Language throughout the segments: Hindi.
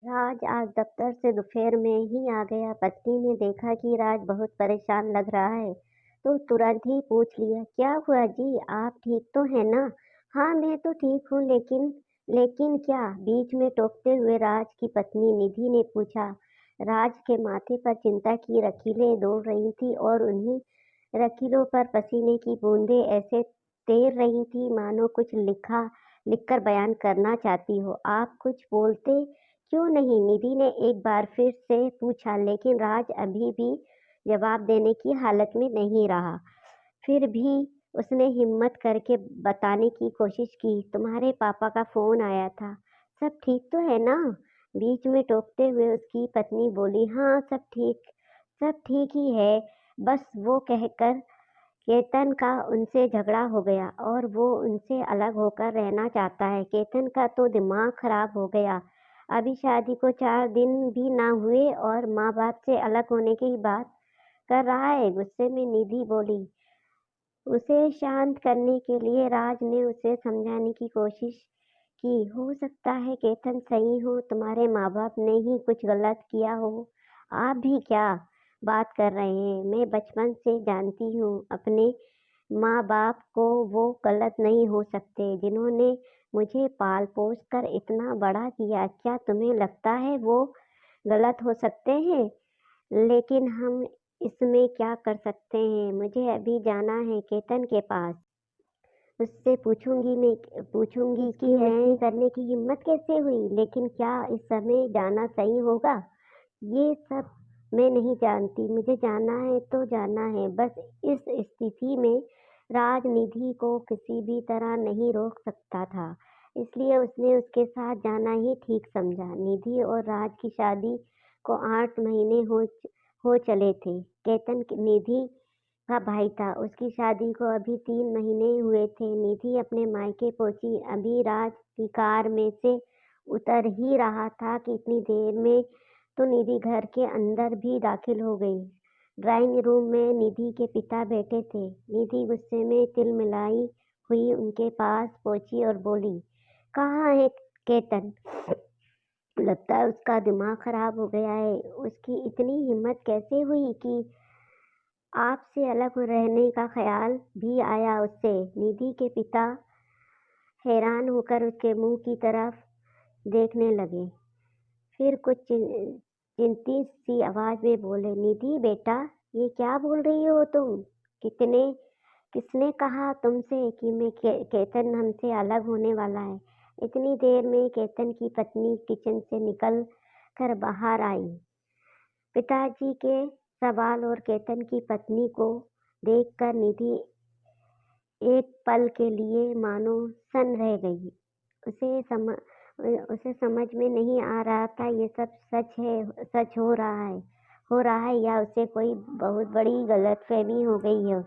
राज आज दफ्तर से दोपहर में ही आ गया। पत्नी ने देखा कि राज बहुत परेशान लग रहा है तो तुरंत ही पूछ लिया, क्या हुआ जी, आप ठीक तो है ना? हाँ, मैं तो ठीक हूँ, लेकिन लेकिन क्या? बीच में टोकते हुए राज की पत्नी निधि ने पूछा। राज के माथे पर चिंता की रकीलें दौड़ रही थी और उन्हीं रकीलों पर पसीने की बूंदें ऐसे तैर रही थी मानो कुछ लिखकर बयान करना चाहती हो। आप कुछ बोलते क्यों नहीं? निधि ने एक बार फिर से पूछा, लेकिन राज अभी भी जवाब देने की हालत में नहीं रहा। फिर भी उसने हिम्मत करके बताने की कोशिश की, तुम्हारे पापा का फोन आया था। सब ठीक तो है ना? बीच में टोकते हुए उसकी पत्नी बोली, हाँ सब ठीक ही है। बस वो कहकर केतन का उनसे झगड़ा हो गया और वो उनसे अलग होकर रहना चाहता है। केतन का तो दिमाग खराब हो गया। अभी शादी को 4 दिन भी ना हुए और माँ बाप से अलग होने की बात कर रहा है। गुस्से में निधि बोली। उसे शांत करने के लिए राज ने उसे समझाने की कोशिश की। हो सकता है केतन सही हो, तुम्हारे माँ बाप ने ही कुछ गलत किया हो। आप भी क्या बात कर रहे हैं? मैं बचपन से जानती हूँ अपने माँ बाप को, वो गलत नहीं हो सकते जिन्होंने मुझे पाल पोस कर इतना बड़ा किया। क्या तुम्हें लगता है वो गलत हो सकते हैं? लेकिन हम इसमें क्या कर सकते हैं? मुझे अभी जाना है केतन के पास। उससे पूछूंगी कि ऐसे करने की हिम्मत कैसे हुई। लेकिन क्या इस समय जाना सही होगा? ये सब मैं नहीं जानती। मुझे जाना है तो जाना है। बस इस स्थिति में राजनिधि को किसी भी तरह नहीं रोक सकता था, इसलिए उसने उसके साथ जाना ही ठीक समझा। निधि और राज की शादी को 8 महीने हो चले थे। केतन निधि का भाई था। उसकी शादी को अभी 3 महीने हुए थे। निधि अपने मायके पहुंची। अभी राज की कार में से उतर ही रहा था कि इतनी देर में तो निधि घर के अंदर भी दाखिल हो गई। ड्राइंग रूम में निधि के पिता बैठे थे। निधि गुस्से में तिलमिलाई हुई उनके पास पहुंची और बोली, कहाँ है केतन? लगता है उसका दिमाग खराब हो गया है। उसकी इतनी हिम्मत कैसे हुई कि आपसे अलग रहने का ख्याल भी आया उससे? निधि के पिता हैरान होकर उसके मुंह की तरफ देखने लगे। फिर कुछ चिंतित सी आवाज में बोले, निधि बेटा, ये क्या बोल रही हो तुम? कितने किसने कहा तुमसे कि केतन हमसे अलग होने वाला है? इतनी देर में केतन की पत्नी किचन से निकल कर बाहर आई। पिताजी के सवाल और केतन की पत्नी को देखकर निधि एक पल के लिए मानो सन्न रह गई। उसे समझ में नहीं आ रहा था ये सब सच हो रहा है या उसे कोई बहुत बड़ी गलतफहमी हो गई हो।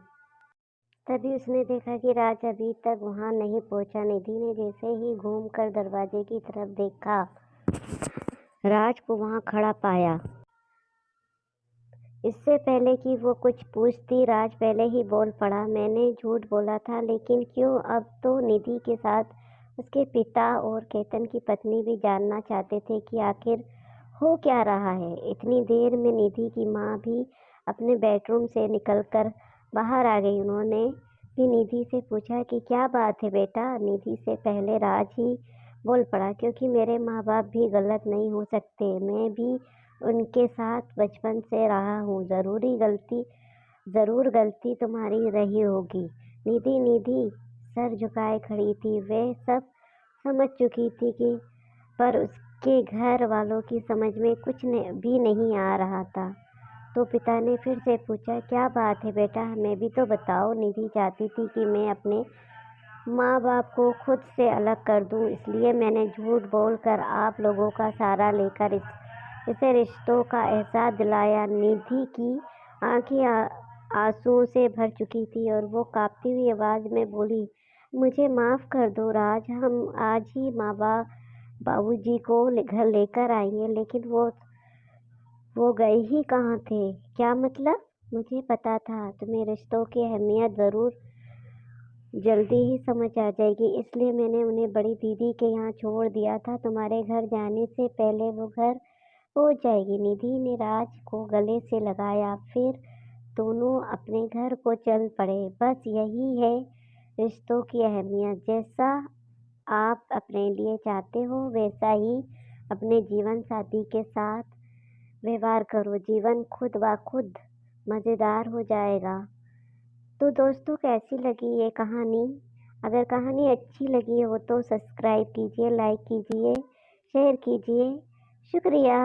तभी उसने देखा कि राज अभी तक वहां नहीं पहुंचा। निधि ने जैसे ही घूमकर दरवाजे की तरफ देखा, राज को वहां खड़ा पाया। इससे पहले कि वो कुछ पूछती, राज पहले ही बोल पड़ा, मैंने झूठ बोला था, लेकिन क्यों? अब तो निधि के साथ उसके पिता और केतन की पत्नी भी जानना चाहते थे कि आखिर हो क्या रहा है। इतनी देर में निधि की माँ भी अपने बेडरूम से निकलकर बाहर आ गई। उन्होंने भी निधि से पूछा कि क्या बात है बेटा? निधि से पहले राज ही बोल पड़ा, क्योंकि मेरे माँ बाप भी गलत नहीं हो सकते। मैं भी उनके साथ बचपन से रहा हूँ। जरूर गलती तुम्हारी रही होगी। निधि सर झुकाए खड़ी थी। वह सब समझ चुकी थी कि पर उसके घर वालों की समझ में कुछ भी नहीं आ रहा था। तो पिता ने फिर से पूछा, क्या बात है बेटा, हमें भी तो बताओ। निधि चाहती थी कि मैं अपने माँ बाप को खुद से अलग कर दूं, इसलिए मैंने झूठ बोलकर आप लोगों का सहारा लेकर इसे रिश्तों का एहसास दिलाया। निधि की आंखें आंसुओं से भर चुकी थी और वो कांपती हुई आवाज में बोली, मुझे माफ कर दो राज, हम आज ही माँ बाबूजी को घर लेकर आएंगे। लेकिन वो गए ही कहाँ थे? क्या मतलब? मुझे पता था तुम्हें रिश्तों की अहमियत जरूर जल्दी ही समझ आ जाएगी, इसलिए मैंने उन्हें बड़ी दीदी के यहाँ छोड़ दिया था। तुम्हारे घर जाने से पहले वो घर पहुँच जाएगी। निधि ने राज को गले से लगाया, फिर दोनों अपने घर को चल पड़े। बस यही है रिश्तों की अहमियत। जैसा आप अपने लिए चाहते हो वैसा ही अपने जीवन साथी के साथ व्यवहार करो। जीवन खुद ब खुद मज़ेदार हो जाएगा। तो दोस्तों, कैसी लगी ये कहानी? अगर कहानी अच्छी लगी हो तो सब्सक्राइब कीजिए, लाइक कीजिए, शेयर कीजिए। शुक्रिया।